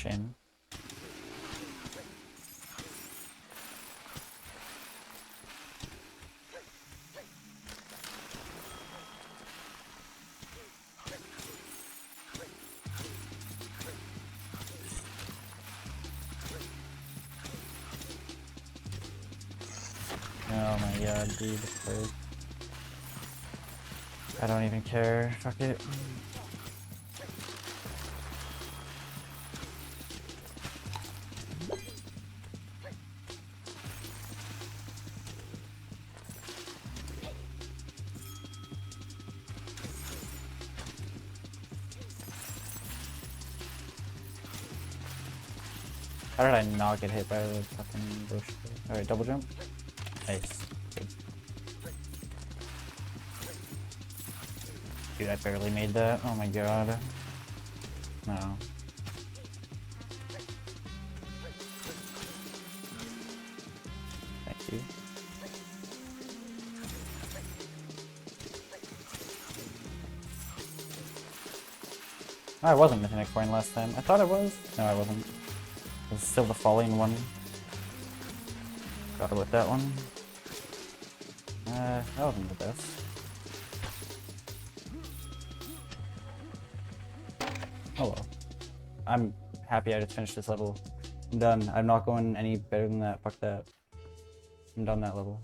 chain. Oh my god, dude. I don't even care. Fuck it. How did I not get hit by the fucking bush? Alright, double jump. Nice. Good. Dude, I barely made that. Oh my god. No. Thank you. Oh, I wasn't missing a coin last time. I thought I was. No, I wasn't. It was still the falling one. Forgot about that one. That wasn't the best. Oh well. I'm happy I just finished this level. I'm done. I'm not going any better than that. Fuck that. I'm done that level.